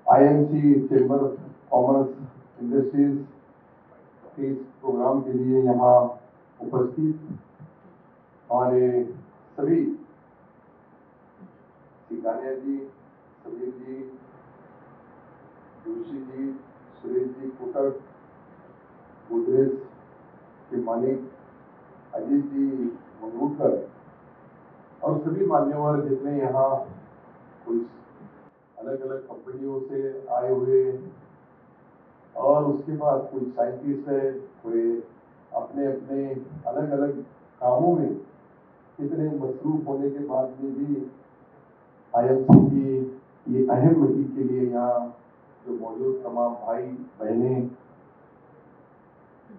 IMC chamber of commerce industries के इस programme के लिए यहाँ उपस्थित हमारे सभी सिकानिया जी, समीर जी, जोशी जी, सुरेश जी, कोटक, गोदरेज के मालिक अजीत जी मंगरूटकर और सभी मान्यवर जितने यहाँ कोई अलग अलग कंपनियों से आए हुए और उसके बाद कोई साइंटिस्ट है, कोई अपने अपने अलग अलग कामों में इतने मसरूफ होने के बाद में भी आईएमसी की ये अहम मीटिंग के लिए यहाँ जो मौजूद तमाम भाई बहने,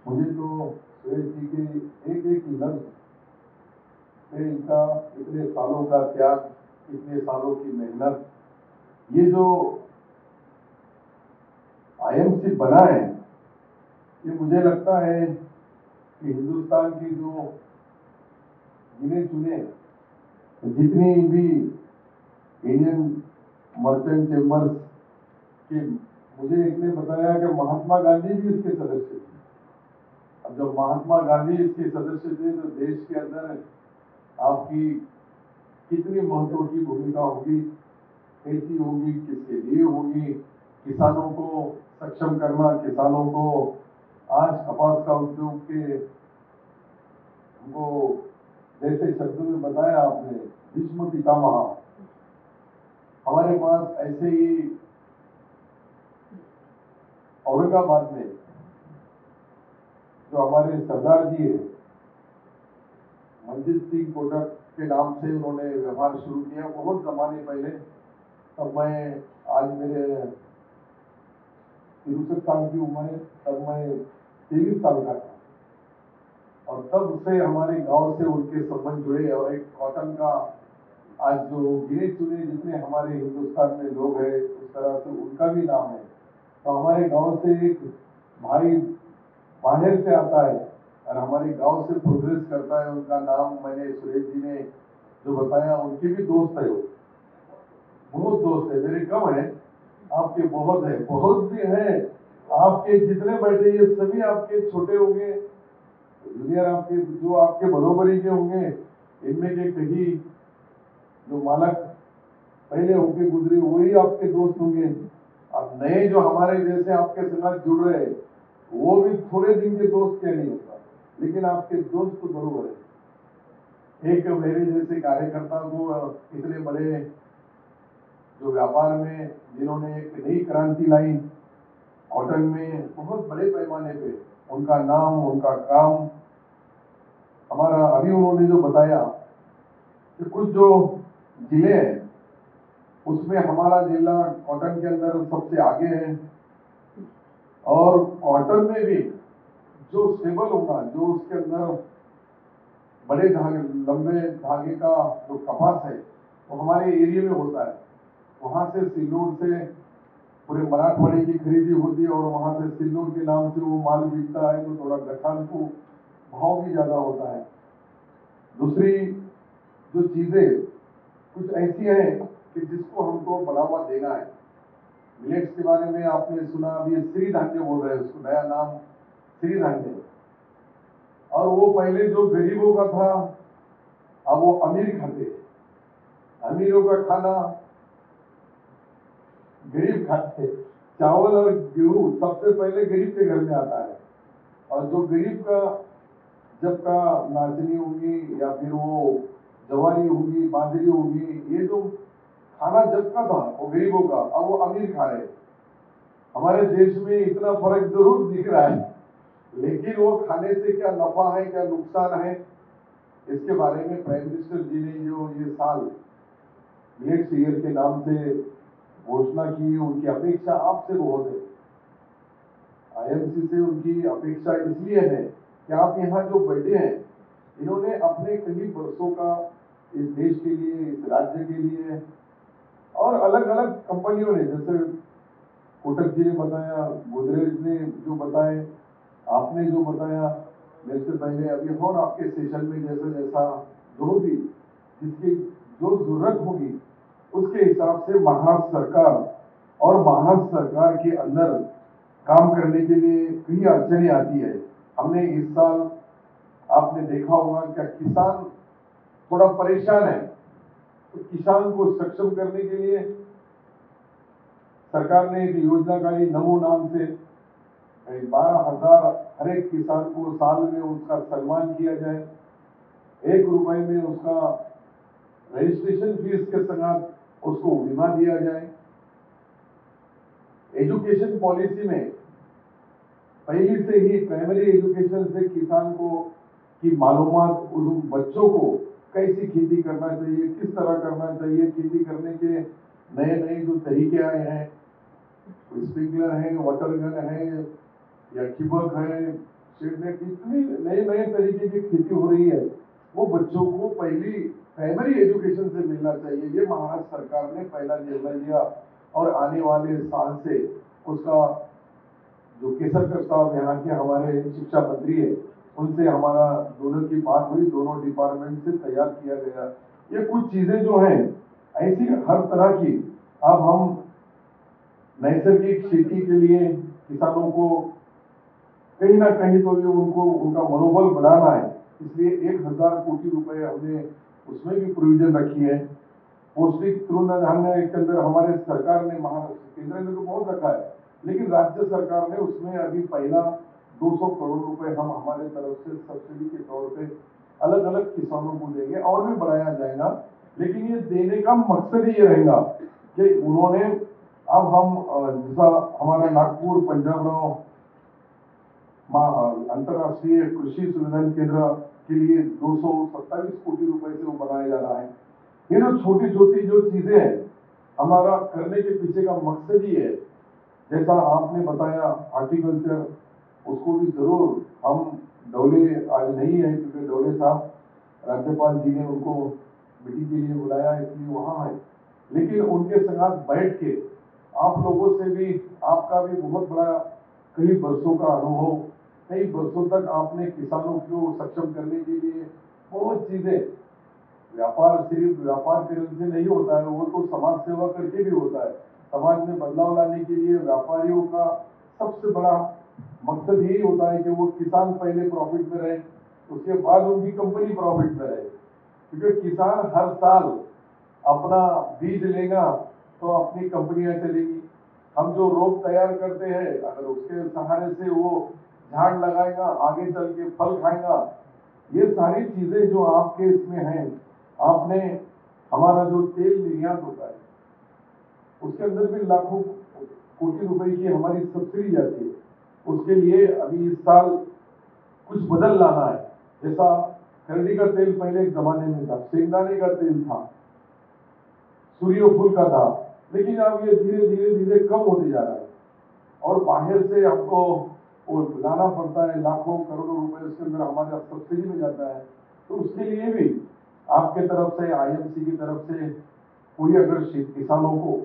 मुझे तो सुरेश जी के एक एक लफ्ज में इनका इतने सालों का त्याग, इतने सालों की मेहनत, ये जो आईएमसी बना है, ये मुझे लगता है कि हिंदुस्तान की जो गिने चुने जितनी भी इंडियन मर्चेंट चेंबर्स के, मुझे इसने बताया कि महात्मा गांधी भी इसके सदस्य थे। अब जब महात्मा गांधी इसके सदस्य थे तो देश के अंदर आपकी कितनी महत्व की भूमिका होगी, कैसी होगी, किसके लिए होगी, किसानों को सक्षम करना, किसानों को आज कपास का उद्योग के उनको जैसे शब्दों में बताया आपने, विश्व पितामह, हमारे पास ऐसे ही औरंगाबाद में जो हमारे सरदार जी है, मंजीत सिंह कोटक के नाम से उन्होंने व्यवहार शुरू किया बहुत जमाने पहले। तब मैं, आज मेरे 63 साल की उम्र है, तब मैं 23 साल का था और तब से हमारे गांव से उनके संबंध जुड़े और एक कॉटन का आज जो गिने चुने जितने हमारे हिंदुस्तान में लोग हैं उस तरह से उनका भी नाम है। तो हमारे गांव से एक भाई बाहर से आता है और हमारे गांव से प्रोग्रेस करता है, उनका नाम मैंने सुरेश जी ने जो बताया, उनके भी दोस्त है, वो बहुत दोस्त है, मेरे कम है, आपके बहुत है, बहुत भी है। आपके जितने बैठे ये सभी आपके छोटे होंगे, जूनियर आपके जो आपके बरोबरी के होंगे, इनमें के कहीं जो मालक पहले होके गुजरे वही आपके दोस्त होंगे। अब नए जो हमारे जैसे आपके साथ जुड़ रहे हैं वो भी थोड़े दिन के दोस्त क्या नहीं होता, लेकिन आपके दोस्त तो बरोबर है। एक मेरे जैसे कार्यकर्ता को इतने बड़े जो व्यापार में जिन्होंने एक नई क्रांति लाई कॉटन में बहुत बड़े पैमाने पे, उनका नाम, उनका काम, हमारा अभी उन्होंने जो बताया कि कुछ जो जिले हैं उसमें हमारा जिला कॉटन के अंदर सबसे आगे है और कॉटन में भी जो स्टेबल होगा, जो उसके अंदर बड़े धागे, लंबे धागे का जो कपास है वो हमारे एरिया में होता है। वहां से सिल्लोड से पूरे मराठवाड़े की खरीदी होती है और वहां से सिल्लोड के नाम से वो माल बिकता है तो थोड़ा गठान को भाव भी ज्यादा होता है। दूसरी जो चीजें कुछ ऐसी हैं कि जिसको हमको बढ़ावा देना है। मिलेट्स के बारे में आपने सुना, अभी श्री धान्य बोल रहे हैं, उसको नया नाम श्री धान्य, और वो पहले जो गरीबों का था अब वो अमीर खाते, अमीरों का खाना गरीब खाते। चावल और गेहूं सबसे पहले गरीब के घर में आता है और जो गरीब का जब का नाचनी होगी या फिर वो जवारी होगी, बाजरी होगी, ये जो खाना जब का था वो गरीबों का, अब वो अमीर खा रहे। हमारे देश में इतना फर्क जरूर दिख रहा है, लेकिन वो खाने से क्या नफा है, क्या नुकसान है, इसके बारे में प्राइम मिनिस्टर जी ने जो ये साल मिलेट्स ईयर के नाम से घोषणा की, उनकी अपेक्षा आपसे बहुत है। आईएमसी से उनकी अपेक्षा इसलिए है कि आप यहाँ जो बैठे हैं, इन्होंने अपने कई वर्षों का इस देश के लिए, इस राज्य के लिए और अलग अलग कंपनियों ने, जैसे कोटक जी ने बताया, गोदरेज ने जो बताए, आपने जो बताया मेरे से पहले अभी और आपके सेशन में जैसा जैसा जो भी जिसकी जो जरूरत होगी उसके हिसाब से महाराष्ट्र सरकार और महाराष्ट्र सरकार के अंदर काम करने के लिए कई अड़चने आती है। हमने इस साल आपने देखा होगा क्या किसान थोड़ा परेशान है, तो किसान को सक्षम करने के लिए सरकार ने एक योजना काढ़ी नमो नाम से 12,000 हर एक किसान को साल में उसका सम्मान किया जाए, 1 रुपए में उसका रजिस्ट्रेशन फीस के साथ उसको बीमा दिया जाए। एजुकेशन पॉलिसी में पहले से ही प्राइमरी एजुकेशन से किसान को की मालूमात उस बच्चों को कैसी खेती करना चाहिए, किस तरह करना चाहिए, खेती करने के नए नए जो तरीके आए हैं, स्प्रिंकलर है, वाटर गन है या ठिबक है, सीड नेट, इतनी नए नए तरीके की खेती हो रही है, वो बच्चों को पहली प्राइमरी एजुकेशन से मिलना चाहिए। ये महाराष्ट्र सरकार ने पहला निर्णय लिया और आने वाले साल से उसका जो केसरकर साहब यहाँ के हमारे शिक्षा मंत्री है, उनसे हमारा दोनों की बात हुई, दोनों डिपार्टमेंट से तैयार किया गया। ये कुछ चीजें जो हैं ऐसी हर तरह की, अब हम नैसर्गिक खेती के लिए किसानों को कहीं ना कहीं तो भी उनको उनका मनोबल बढ़ाना है, इसलिए 1,000 कोटी रुपए हमने उसमें भी प्रोविजन रखी है। पौष्टिक तृणधान्य के अंदर हमारे सरकार ने, महाराष्ट्र केंद्र ने तो बहुत रखा है, लेकिन राज्य सरकार ने उसमें अभी पहला 200 करोड़ रुपए हम हमारे तरफ से सब्सिडी के तौर पे अलग अलग किसानों को देंगे और भी बढ़ाया जाएगा। लेकिन ये देने का मकसद ही ये रहेगा कि उन्होंने, अब हम जैसा हमारा नागपुर पंजाबराव अंतर्राष्ट्रीय कृषि संशोधन केंद्र के लिए 227 कोटी रुपए से वो बनाया जा रहा है। ये जो छोटी छोटी जो चीजें हैं, हमारा करने के पीछे का मकसद ही है, जैसा आपने बताया हॉर्टिकल्चर, उसको भी जरूर हम डोले आज नहीं है क्योंकि डोले साहब राज्यपाल जी ने उनको मीटिंग के लिए बुलाया इसलिए वहां है, लेकिन उनके साथ बैठ के आप लोगों से भी, आपका भी बहुत बड़ा कई वर्षों का अनुभव, कई वर्षों तक आपने किसानों को सक्षम करने के लिए बहुत चीजें, व्यापार सिर्फ व्यापार करने से नहीं होता है, वो तो समाज सेवा करके भी होता है। समाज में बदलाव लाने के लिए व्यापारियों का सबसे बड़ा मकसद यही होता है कि वो किसान पहले प्रॉफिट में रहे, उसके बाद उनकी कंपनी प्रॉफिट में रहे, क्योंकि किसान हर साल अपना बीज लेगा तो अपनी कंपनियां चलेगी। हम जो रोप तैयार करते हैं, अगर उसके सहारे से वो झाड़ लगाएगा, आगे चल के फल खाएगा, ये सारी चीजें जो आपके इसमें हैं, आपने हमारा जो तेल निर्यात होता है उसके अंदर भी लाखों कोटि रुपए की हमारी सब्सिडी जाती है। उसके लिए अभी इस साल कुछ बदल लाना है। जैसा करनी का तेल पहले एक जमाने में था, शेंगदाने का तेल था, सूर्यफूल का था, लेकिन अब ये धीरे धीरे धीरे कम होते जा रहा है और बाहर से हमको वो लाना पड़ता है, लाखों करोड़ों रुपए उसके अंदर हमारे सब्सिडी में जाता है। तो उसके लिए भी आपके तरफ से, आईएमसी की तरफ से कोई अगर किसानों को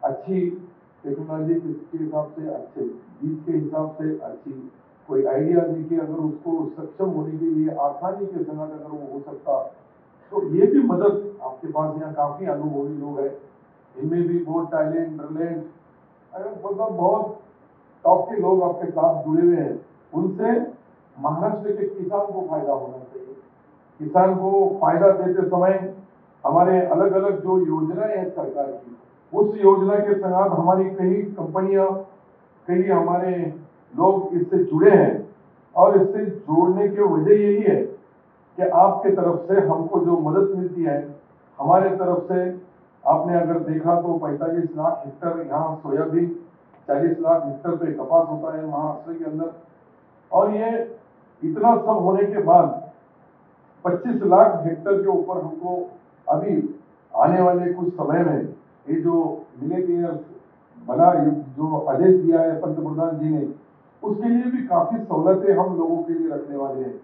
अच्छी टेक्नोलॉजी के हिसाब से, अच्छे बीज के हिसाब से अच्छी कोई आइडिया देके अगर उसको सक्षम होने के लिए आसानी के साथ अगर वो हो सकता, तो ये भी मदद, आपके पास यहाँ काफी अनुभवी लोग हैं, इनमें भी बहुत टैलेंट टैलेंट मतलब बहुत टॉप के लोग आपके साथ जुड़े हुए हैं, उनसे महाराष्ट्र के किसान को फायदा होना चाहिए। किसान को फायदा देते समय हमारे अलग अलग जो योजनाएं हैं सरकार की, उस योजना के साथ हमारी कई कंपनियां, कई हमारे लोग इससे जुड़े हैं और इससे जोड़ने की वजह यही है कि आपके तरफ से हमको जो मदद मिलती है, हमारे तरफ से आपने अगर देखा तो 45 लाख हेक्टर यहाँ सोयाबीन, 40 लाख हेक्टर पे कपास होता है महाराष्ट्र के अंदर, और ये इतना सब होने के बाद 25 लाख हेक्टर के ऊपर हमको अभी आने वाले कुछ समय में ये जो मिलेनियर्स बना, जो आदेश दिया है पंतप्रधान जी ने, उसके लिए भी काफी सहूलतें हम लोगों के लिए रखने वाले हैं,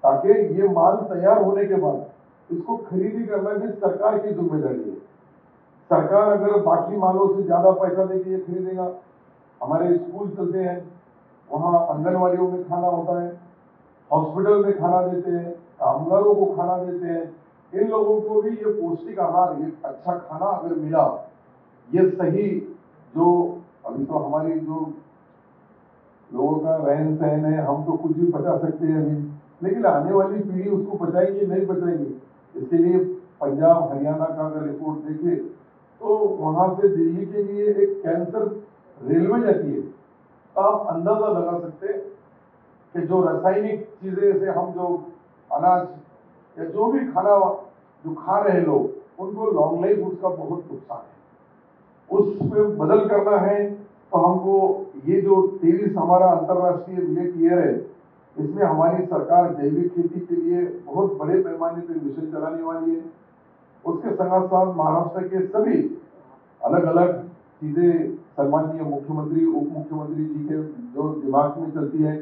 ताकि ये माल तैयार होने के बाद इसको खरीदी करना भी सरकार की जिम्मेदारी है। सरकार अगर बाकी मालों से ज्यादा पैसा देके ये खरीदेगा, हमारे स्कूल चलते हैं, वहाँ आंगनवाड़ियों में खाना होता है, हॉस्पिटल में खाना देते हैं, कामगारों को खाना देते हैं, इन लोगों को भी ये पौष्टिक आहार, ये अच्छा खाना अगर मिला ये सही जो अभी तो हमारी जो लोगों का रहन सहन है, हम तो कुछ भी बचा सकते हैं अभी, लेकिन आने वाली पीढ़ी उसको बचाएगी नहीं बचाएगी। इसके लिए पंजाब हरियाणा का अगर रिपोर्ट देखें तो वहां से दिल्ली के लिए एक कैंसर रेलवे जाती है। तो आप अंदाजा लगा सकते हैं कि जो रासायनिक चीजें से हम जो अनाज या जो भी खाना जो खा रहे हैं लोग, उनको लॉन्ग लाइफ उसका बहुत नुकसान है। उसमें बदल करना है तो हमको ये जो 23 हमारा अंतर्राष्ट्रीय मिलेट ईयर है, इसमें हमारी सरकार जैविक खेती के लिए बहुत बड़े पैमाने पर मिशन चलाने वाली है। उसके साथ साथ महाराष्ट्र के सभी अलग अलग चीजें सम्माननीय मुख्यमंत्री उप मुख्यमंत्री जी के जो दिमाग में चलती है,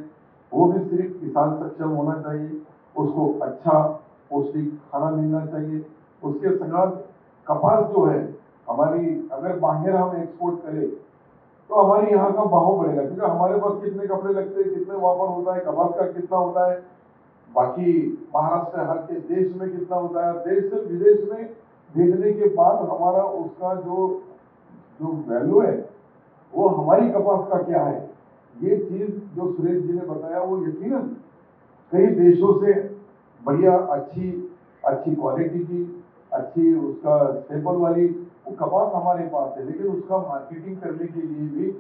वो भी सिर्फ किसान सक्षम होना चाहिए, उसको अच्छा पौष्टिक खाना मिलना चाहिए। उसके साथ कपास जो है हमारी, अगर बाहर हम एक्सपोर्ट करें तो हमारे यहाँ का भाव बढ़ेगा, क्योंकि हमारे पास कितने कपड़े लगते हैं, कितने वापर होता है, कपास का कितना होता है, बाकी महाराष्ट्र हर के देश में कितना होता है, देश से विदेश में भेजने के बाद हमारा उसका जो जो वैल्यू है वो हमारी कपास का क्या है। ये चीज जो सुरेश जी ने बताया वो यकीनन कई देशों से बढ़िया अच्छी अच्छी क्वालिटी की अच्छी उसका स्टेपल वाली वो कपास हमारे पास है, लेकिन उसका मार्केटिंग करने के लिए भी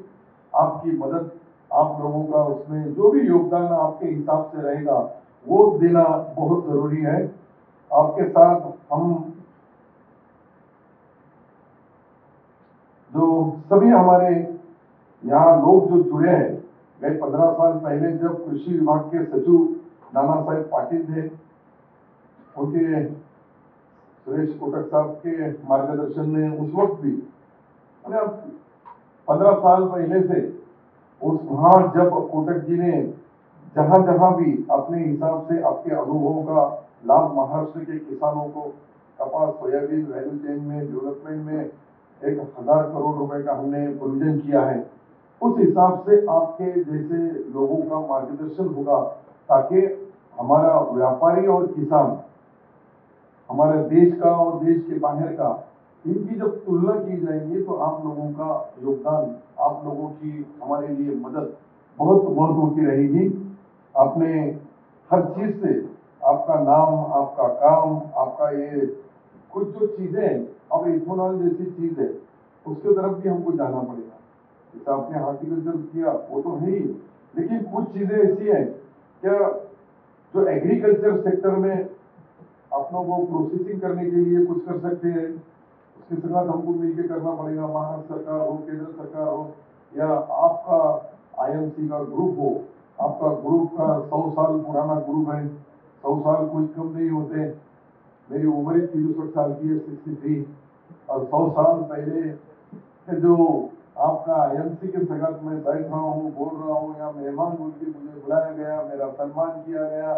आपकी मदद, आप लोगों का उसमें जो भी योगदान आपके हिसाब से रहेगा वो देना बहुत जरूरी है। आपके साथ हम जो सभी हमारे यहाँ लोग जो जुड़े हैं, गए 15 साल पहले जब कृषि विभाग के सचिव नाना साहेब पाटिल थे, उनके सुरेश कोटक साहब के मार्गदर्शन में उस वक्त भी मैंने 15 साल पहले से उस वहां जब कोटक जी ने जहां जहां भी अपने हिसाब से आपके अनुभवों का लाभ महाराष्ट्र के किसानों को कपास सोयाबीन वैल्यू चेन में डेवलपमेंट में 1,000 करोड़ रुपए का हमने प्रोविजन किया है, उस हिसाब से आपके जैसे लोगों का मार्गदर्शन होगा, ताकि हमारा व्यापारी और किसान हमारे देश का और देश के बाहर का इनकी जब तुलना की जाएगी तो आप लोगों का योगदान, आप लोगों की हमारे लिए मदद बहुत महत्व की रहेगी। आपने हर चीज से आपका नाम, आपका काम, आपका ये कुछ जो चीजें अब इथेनॉल जैसी चीज है उसके तरफ भी हमको जाना पड़ेगा। जैसे आपने हॉर्टिकल्चर किया वो तो है ही, लेकिन कुछ चीजें ऐसी हैं क्या जो एग्रीकल्चर सेक्टर में आप लोगों को प्रोसेसिंग करने के लिए कुछ कर सकते हैं। उसके साथ हमको मिलकर करना पड़ेगा, महाराष्ट्र सरकार हो, केंद्र सरकार हो, या आपका आईएमसी का ग्रुप हो। आपका ग्रुप का 100 साल पुराना ग्रुप है, 100 साल कोई कम नहीं होते। मेरी उम्र 63 साल की है, 63, और 100 साल पहले के जो आपका आईएमसी के सगत में बैठा हूँ, बोल रहा हूँ, या मेहमान बोल के मुझे बुलाया गया, मेरा सम्मान किया गया,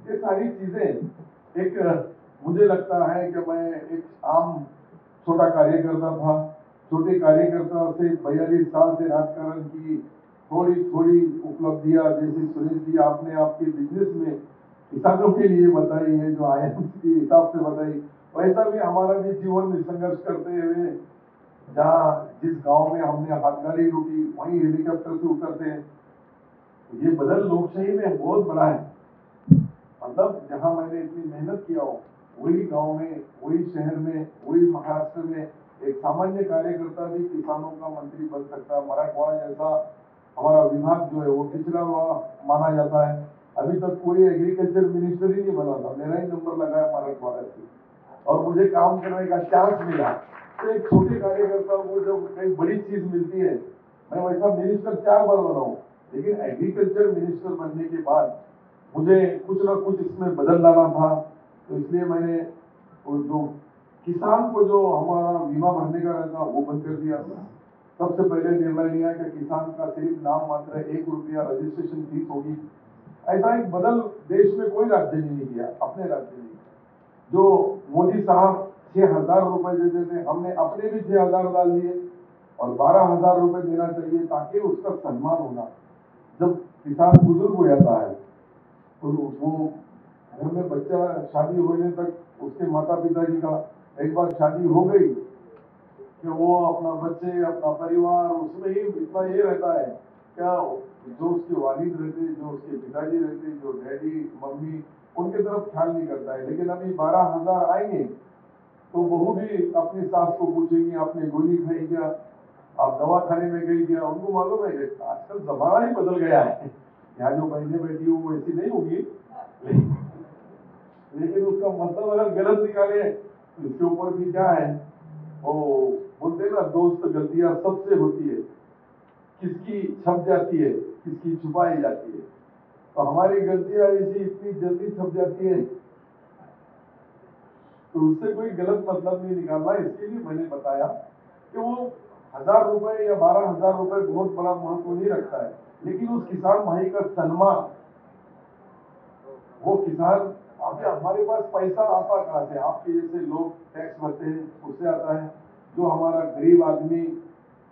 ये सारी चीजें एक मुझे लगता है कि मैं एक आम छोटा कार्यकर्ता था, छोटे कार्यकर्ता से 42 साल से राजकारण की थोड़ी थोड़ी उपलब्धियां, जैसे सुरेश जी आपने आपके बिजनेस में किसानों के लिए बताई है, जो आईएमसी के हिसाब से बताई, वैसा भी हमारा भी जीवन में संघर्ष करते हुए जहाँ जिस गांव में हमने हाथगाड़ी रोकी वहीं हेलीकॉप्टर से उतरते हैं। ये बदल लोकशाही में बहुत बड़ा है। मतलब जहां मैंने इतनी मेहनत किया हो वही गांव में, वही शहर में, वही महाराष्ट्र में एक सामान्य कार्यकर्ता भी किसानों का मंत्री बन सकता है। मराठवाड़ा जैसा हमारा विभाग जो है वो पिछड़ा हुआ माना जाता है, अभी तक कोई एग्रीकल्चर मिनिस्टर ही नहीं बना था, मेरा ही नंबर लगा है मराठवाड़ा से और मुझे काम करने का चांस मिला। तो एक छोटे कार्यकर्ता को जब कई बड़ी चीज मिलती है, मैं वैसा मिनिस्टर 4 बार बना हूं, लेकिन एग्रीकल्चर मिनिस्टर बनने के बाद मुझे कुछ ना कुछ इसमें बदल लाना था। तो इसलिए मैंने वो जो किसान को जो हमारा बीमा भरने का रहता वो बंद कर दिया। सबसे पहले निर्णय लिया कि किसान का सिर्फ नाम मात्र 1 रुपया रजिस्ट्रेशन फीस होगी। ऐसा एक बदल देश में कोई राज्य ने नहीं किया, अपने राज्य ने। जो मोदी साहब 6,000 रुपए देते थे, हमने अपने भी 6,000 डाल दिए और 12,000 रुपए देना चाहिए, ताकि उसका सम्मान होना। जब किसान बुजुर्ग हो जाता है तो वो घर में बच्चा शादी होने तक उसके माता पिता जी का, एक बार शादी हो गई कि वो अपना बच्चे अपना परिवार उसमें ही इतना ये रहता है क्या, जो उसके वालिद रहते, जो उसके पिताजी रहते, जो डैडी मम्मी, उनके तरफ ख्याल नहीं करता है। लेकिन अभी 12,000 आएंगे तो बहू भी अपनी सास को पूछेगी आपने गोली खाई क्या, आप दवा खाने में गई क्या। उनको मालूम है कि आजकल जमाना ही बदल गया है, यहाँ जो बहनें बैठी हो वैसी नहीं होगी, लेकिन उसका मतलब अगर गलत निकाले तो इसके ऊपर भी क्या है, वो बोलते हैं ना दोस्त, गलतियां सबसे होती है, किसकी छप जाती है किसकी छुपाई जाती है। तो हमारी गलतियां ऐसी इतनी जल्दी छप जाती है, तो उससे कोई गलत मतलब नहीं निकालना। इसके लिए मैंने बताया कि वो 1,000 रुपए या 12,000 रुपए बहुत बड़ा महत्व नहीं रखता है, लेकिन उस किसान भाई का सम्मान, वो किसान, अभी हमारे पास पैसा आता कहाँ से, आपके जैसे लोग टैक्स भरते हैं उससे आता है। जो हमारा गरीब आदमी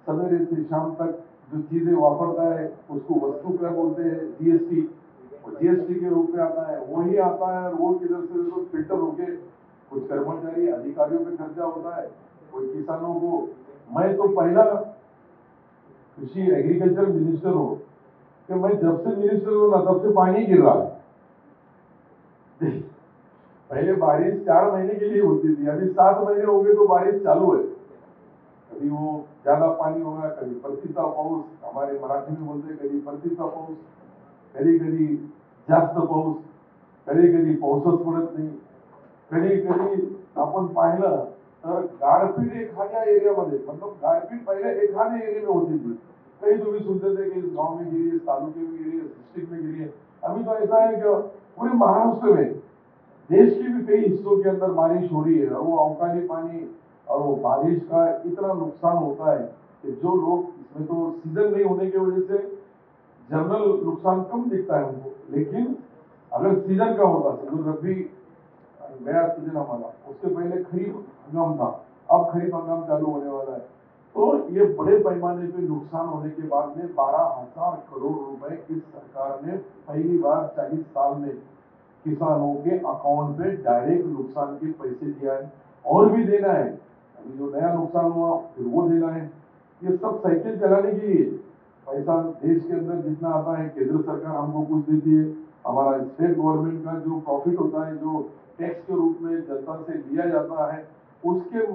सवेरे से शाम तक जो चीजें वापरता है उसको वस्तु कर बोलते हैं, जीएसटी, और जीएसटी के रूप में आता है, वही आता है। और वो किधर से देखो फिल्टर होके कुछ कर्मचारी अधिकारियों पे खर्चा होता है, कोई किसानों को। मैं तो पहला कृषि एग्रीकल्चर मिनिस्टर हूँ कि मैं जब से मिनिस्टर हूँ ना तब से पानी गिर रहा है। पहले बारिश 4 महीने के लिए होती थी, अभी 7 महीने हो गए तो बारिश चालू है। कभी वो ज्यादा पानी होगा, कभी परतीचा पाऊस, हमारे मराठी में बोलते हैं कधी परतीचा पाऊस, कधी कधी जास्त पाऊस, कधी कधी पाऊसच पडत नाही, कधी कधी आपण पाहिलं तर गारपीट एखाद्या एरियामध्ये, मतलब गारपीट पहले एखाद्या एरिया में होती थी, कहीं तुम्हें सुनते थे कि इस गांव में गिरी है, इस तालुके में गिरी है, डिस्ट्रिक्ट में गिरी है। अभी तो ऐसा है कि पूरे महाराष्ट्र में, देश के भी कई हिस्सों के अंदर बारिश हो रही है, और वो अवकाली पानी और वो बारिश का इतना नुकसान होता है कि जो लोग, इसमें तो सीजन नहीं होने की वजह से जनरल नुकसान कम दिखता है हमको, लेकिन अगर सीजन का होता, समझो रबी गया सीजन हमारा, उसके पहले खरीफ हंगाम था, अब खरीफ हंगाम चालू होने वाला है, तो ये बड़े पैमाने पे नुकसान होने के बाद में 12,000 करोड़ रुपए इस सरकार ने पहली बार 40 साल में किसानों के अकाउंट पे डायरेक्ट नुकसान के पैसे दिया है, और भी देना है। अभी जो नया नुकसान हुआ फिर वो देना है। ये सब साइकिल चलाने के लिए पैसा देश के अंदर जितना आता है, केंद्र सरकार हमको कुछ देती है, हमारा स्टेट गवर्नमेंट का जो प्रॉफिट होता है, जो टैक्स के रूप में जनता से लिया जाता है, उसके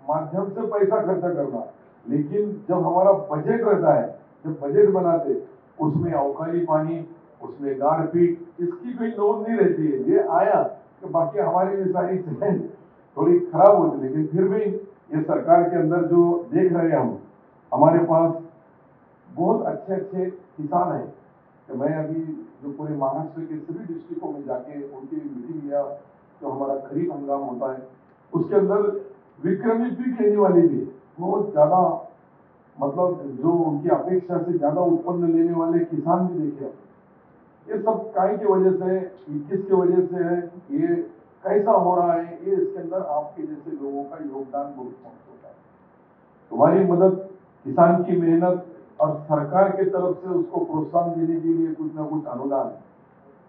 माध्यम से पैसा खर्चा करना। लेकिन जब हमारा बजट रहता है, जब बजट बनाते, उसमें अवकाली पानी, उसमें गारपीट, इसकी कोई नोंद नहीं रहती है। ये आया तो बाकी हमारी भी सारी चीजें थोड़ी खराब होती, लेकिन फिर भी ये सरकार के अंदर जो देख रहे हैं हम, हमारे पास बहुत अच्छे अच्छे किसान हैं। तो मैं अभी जो पूरे महाराष्ट्र के सभी डिस्ट्रिक्टों में जाके उनकी मीटिंग लिया, जो हमारा खरीफ हंगाम होता है उसके अंदर विक्रमी पीक लेने वाले भी बहुत ज्यादा, मतलब जो उनकी अपेक्षा से ज्यादा उत्पन्न लेने वाले किसान भी देखे। ये सब काय की वजह से, किसकी वजह से है, ये कैसा हो रहा है, ये इसके अंदर आपके जैसे लोगों का योगदान बहुत महत्वपूर्ण है। तुम्हारी मदद, किसान की मेहनत, और सरकार की तरफ से उसको प्रोत्साहन देने के लिए कुछ ना कुछ अनुदान।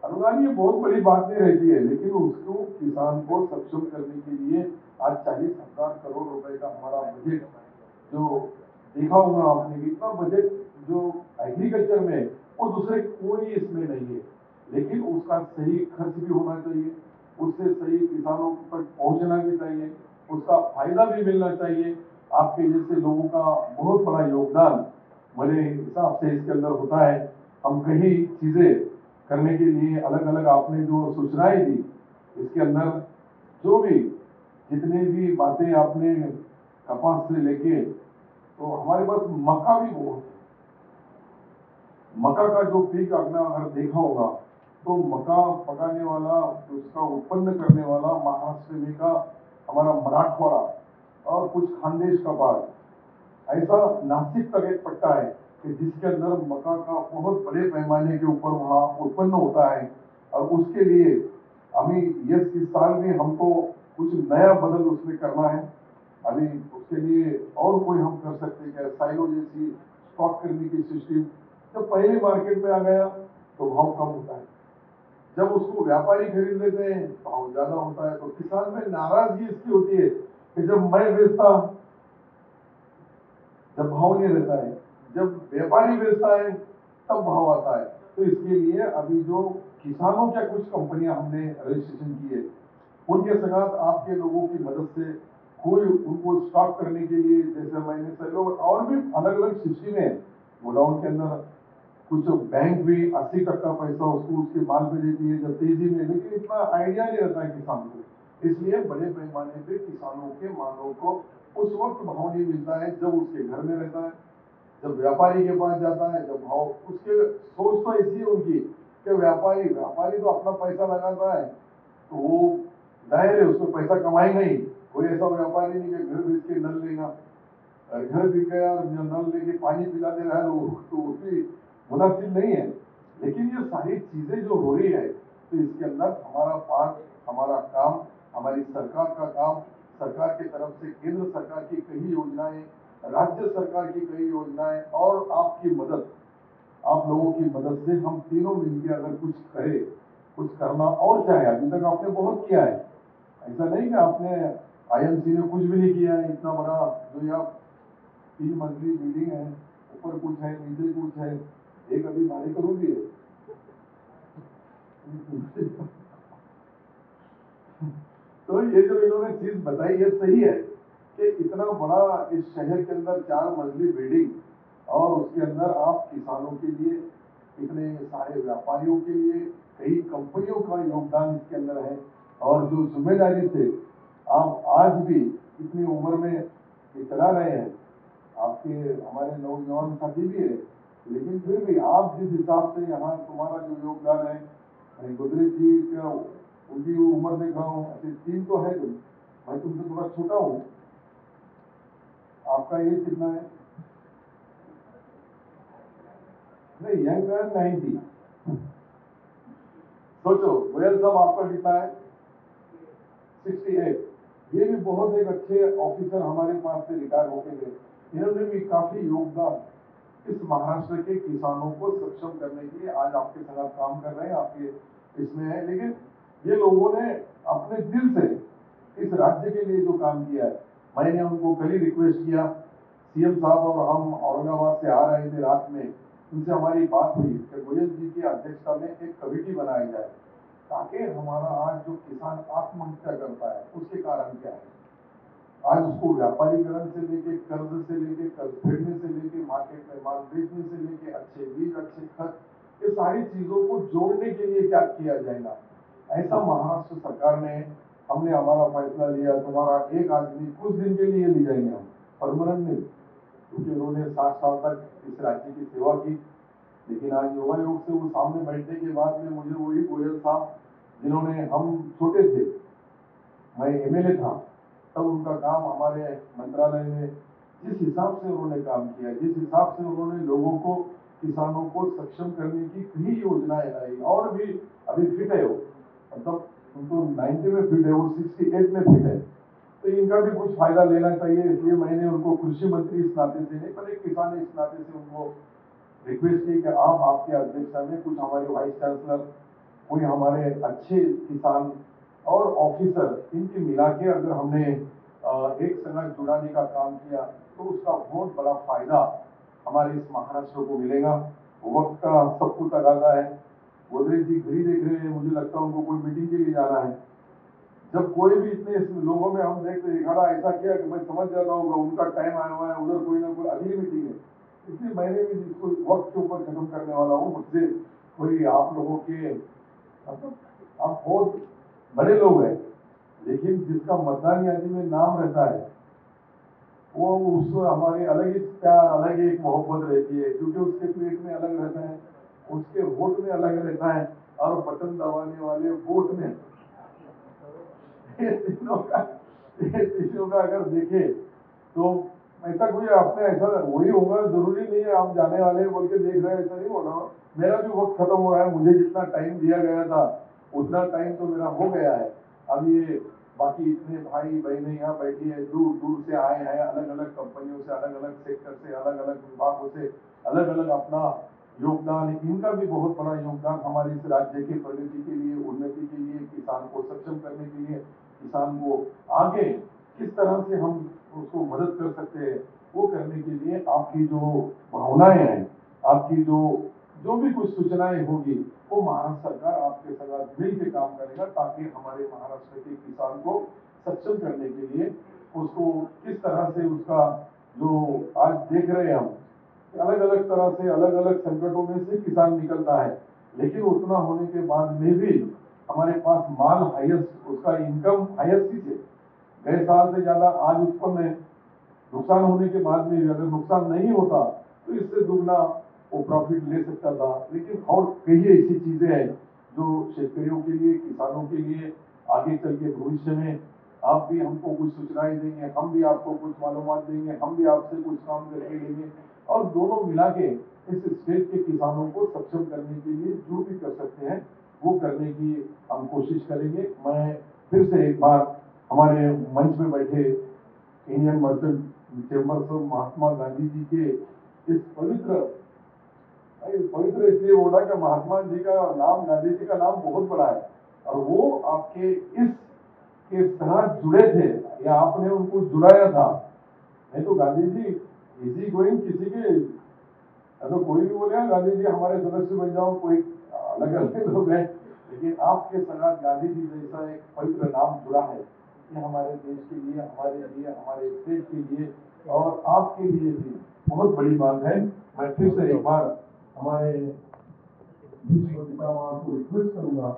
अनुदान ये बहुत बड़ी बात नहीं रहती है, लेकिन उसको किसान को सक्षम करने के लिए आज 40,000 करोड़ रुपए का हमारा बजट, जो देखा होगा आपने, इतना बजट जो एग्रीकल्चर में है, वो दूसरे कोई इसमें नहीं है। लेकिन उसका सही खर्च भी होना चाहिए, उससे सही किसानों तक पहुंचना भी चाहिए, उसका फायदा भी मिलना चाहिए। आपके जैसे लोगों का बहुत बड़ा योगदान मेरे हिसाब से इसके अंदर होता है। हम कई चीजें करने के लिए अलग अलग आपने जो सूचनाएं दी, इसके अंदर जो भी जितने भी बातें आपने कपास से लेके, तो हमारे पास मक्का भी बहुत है। मक्का का जो पीक आपने अगर देखा होगा, तो मक्का पकाने वाला, उसका उत्पन्न करने वाला महाराष्ट्र में का हमारा मराठवाड़ा और कुछ खानदेश का भाग, ऐसा नासिक तक एक पट्टा है कि जिसके अंदर मक्का का बहुत बड़े पैमाने के ऊपर वहां उत्पन्न होता है। और उसके लिए अभी इस साल में हमको कुछ नया बदल उसमें करना है। अभी उसके लिए और कोई हम कर सकते हैं, साइलो जैसी स्टॉक करने की सिस्टम। जब पहले मार्केट में आ गया तो भाव कम होता है, जब उसको व्यापारी खरीद लेते हैं भाव ज्यादा होता है, तो किसान में नाराजगी इसकी होती है कि जब मैं बेचता जब भाव नहीं रहता है, जब व्यापारी बेचता है तब भाव आता है। तो इसके लिए अभी जो किसानों के कुछ कंपनियां हमने रजिस्ट्रेशन की है, उनके साथ आपके लोगों की मदद से कोई उनको स्टॉक करने के लिए, जैसे मैंने सही और भी अलग अलग सिस्टम है गोडाउन के अंदर। कुछ बैंक भी 80% पैसा उसको उसके माल पे देती है जब तेजी में, लेकिन इतना आइडिया नहीं रहता है किसान को। इसलिए बड़े पैमाने पे किसानों के मालों को उस वक्त भाव नहीं मिलता है जब उसके घर में रहता है, जब व्यापारी के पास जाता है, जब भाव उसके सोच तो ऐसी है उनकी कि व्यापारी व्यापारी तो अपना पैसा लगाता है तो वो जाहिर है उसमें पैसा कमाएगा ही। कोई ऐसा व्यापारी नहीं कि घर बेच के नल लेगा, घर बिक गया और नल लेके पानी पिलाते रहे लोगों को, तो उसकी मुनासिब नहीं है। लेकिन ये सारी चीजें जो हो रही है, तो इसके अंदर हमारा पार्ट, हमारा काम, हमारी सरकार का काम, सरकार की तरफ से केंद्र सरकार की कई योजनाएं, राज्य सरकार की कई योजनाएं और आपकी मदद, आप लोगों की मदद से हम तीनों मिलकर अगर कुछ करें, कुछ करना और चाहे, अभी तक आपने बहुत किया है, ऐसा नहीं कि आपने आईएमसी ने कुछ भी नहीं किया है। इतना बड़ा जो ये आप 3 मंजिली बिल्डिंग है, ऊपर कुछ है नीचे कुछ है, एक अभी भाड़े करोगे तो ये जो इन्होंने चीज बताई है सही है कि इतना बड़ा इस शहर के अंदर 4 मंजिली बिल्डिंग, और उसके अंदर आप किसानों के लिए, इतने सारे व्यापारियों के लिए, कई कंपनियों का योगदान इसके अंदर है। और जो जिम्मेदारी से आप आज भी इतनी उम्र में ये चला रहे हैं, आपके हमारे नौजवान साथी भी है, लेकिन फिर भी आप जिस हिसाब से यहाँ तुम्हारा जो योगदान है, गोदरेज जी का उनकी उम्र देख रहा हूँ, ऐसे 3 तो है तुम, मैं तुमसे थोड़ा छोटा हूँ, आपका एज कितना है? नहीं, यंग है 90। सोचो गोयल साहब आपका कितना है? 68। ये भी बहुत एक अच्छे ऑफिसर हमारे पास से रिटायर होके गए, इन्होंने भी काफी योगदान इस महाराष्ट्र के किसानों को सक्षम करने के लिए आज आपके साथ काम कर रहे हैं, आपके इसमें है। लेकिन ये लोगों ने अपने दिल से इस राज्य के लिए जो काम किया है, मैंने उनको कल ही रिक्वेस्ट किया, सीएम साहब और हम औरंगाबाद से आ रहे थे रात में, उनसे हमारी बात हुई कि गोयल जी की अध्यक्षता में एक कमेटी बनाई जाए, ताकि हमारा आज जो किसान आत्महत्या करता है उसके कारण क्या है, आज उसको व्यापारीकरण से लेके कर्ज से लेके कर्ज फेडने से लेके मार्केट में माल बेचने से लेके अच्छे बीज अच्छे खत, ये सारी चीजों को जोड़ने के लिए क्या किया जाएगा। ऐसा महाराष्ट्र सरकार ने, हमने हमारा फैसला लिया, तुम्हारा एक आदमी कुछ दिन के लिए ले जाएंगे हम, परमानेंट नहीं, क्योंकि उन्होंने 60 साल तक इस राज्य की सेवा की। लेकिन आज युवा योग से वो सामने बैठने के बाद में मुझे वही गोयल साहब, जिन्होंने, हम छोटे थे, मैं एमएलए था, तब उनका काम हमारे मंत्रालय में जिस हिसाब से उन्होंने काम किया, जिस हिसाब से उन्होंने लोगों को, किसानों को सक्षम करने की कई योजनाएं लाई, और भी अभी फिट है वो, मतलब उनको 90 में फिट है, वो 68 में फिट है, तो इनका भी कुछ फायदा लेना चाहिए। इसलिए मैंने उनको कृषि मंत्री इस नाते से नहीं, पर एक किसान इस नाते से उनको रिक्वेस्ट की कि आप, आपके अध्यक्षता में कुछ हमारे वाइस चांसलर, कोई हमारे अच्छे किसान और ऑफिसर, इनके मिला के अगर हमने एक संगत जुड़ाने का काम किया, तो उसका बहुत बड़ा फायदा हमारे इस महाराष्ट्र को मिलेगा। वक्त का सबको तकाजा है। गोदरेज जी घड़ी देख रहे हैं, मुझे लगता है उनको कोई मीटिंग के लिए जाना है। जब कोई भी इतने लोगों में हम देखते हैं, एक ऐसा किया कि मैं समझ जाता हूँ उनका टाइम आया हुआ है, उधर कोई ना कोई अगली मीटिंग है, इसलिए मैंने भी इसको वक्त के ऊपर खत्म करने वाला हूँ। मुझसे कोई आप लोगों के, मतलब आप बहुत बड़े लोग हैं, लेकिन जिसका मतदान यादी में नाम रहता है, वो उस हमारी अलग ही प्यार, अलग ही एक मोहब्बत रहती है, क्योंकि उसके पेट में अलग रहता है, उसके वोट में अलग रहता है, और बटन दबाने वाले वोट में ये तीनों का अगर देखे तो ऐसा कोई आपने, ऐसा वही होगा, जरूरी नहीं है आप जाने वाले बोल के देख रहे हैं, ऐसा नहीं होना। मेरा भी वक्त खत्म हो रहा है, मुझे जितना टाइम दिया गया था उतना टाइम तो मेरा हो गया है। अब ये बाकी इतने भाई बहनें यहाँ बैठी है, दूर दूर से आए हैं, अलग अलग कंपनियों से, अलग अलग सेक्टर से, अलग अलग विभागों से, अलग अलग अपना योगदान, इनका भी बहुत बड़ा योगदान हमारे इस राज्य के प्रगति के लिए, उन्नति के लिए, किसान को सक्षम करने के लिए, किसान को आगे किस तरह से हम उसको मदद कर सकते हैं, वो करने के लिए आपकी जो भावनाएं हैं, आपकी जो भी कुछ सूचनाएं होगी, वो महाराष्ट्र सरकार आपके साथ मिल के काम करेगा, ताकि हमारे महाराष्ट्र के किसान को सक्षम करने के लिए उसको किस तरह से उसका जो आज देख रहे हैं हम, अलग अलग तरह से अलग अलग संकटों में से किसान निकलता है, लेकिन उतना होने के बाद में भी हमारे पास माल हाईएस्ट, उसका इनकम हाईएस्ट ही थे, गए साल से ज्यादा आज उत्पन्न है। नुकसान होने के बाद में भी अगर नुकसान नहीं होता तो इससे दुगना वो प्रॉफिट ले सकता था। लेकिन और कई ऐसी चीजें हैं जो शेतकरियों के लिए, किसानों के लिए आगे चल के भविष्य में आप भी हमको कुछ सूचनाएं देंगे, हम भी आपको कुछ मालूमात देंगे, हम भी आपसे कुछ काम करके लेंगे, और दोनों मिला के इस स्टेट के किसानों को सक्षम करने के लिए जो भी कर सकते हैं वो करने की हम कोशिश करेंगे। मैं फिर से एक बार हमारे मंच में बैठे Indian merchant chambers of Mahatma Gandhi ji के इस पवित्र इसलिए बोला कि महात्मा जी का नाम, गांधी जी का नाम बहुत बड़ा है, और वो आपके इस के साथ जुड़े थे या आपने उनको जुड़ाया था। नहीं तो गांधी जी इजी गोइंग किसी के, तो कोई भी बोलेगा गांधी जी हमारे सदस्य बन जाओ, कोई अलग अलग लोग हैं, लेकिन आपके साथ गांधी जी जैसा एक पवित्र नाम जुड़ा है, ये हमारे देश के लिए, हमारे स्टेट के लिए और आपके लिए भी बहुत बड़ी बात है। मैं फिर से एक बार हमारे विश्व पितामह को रिक्वेस्ट करूंगा।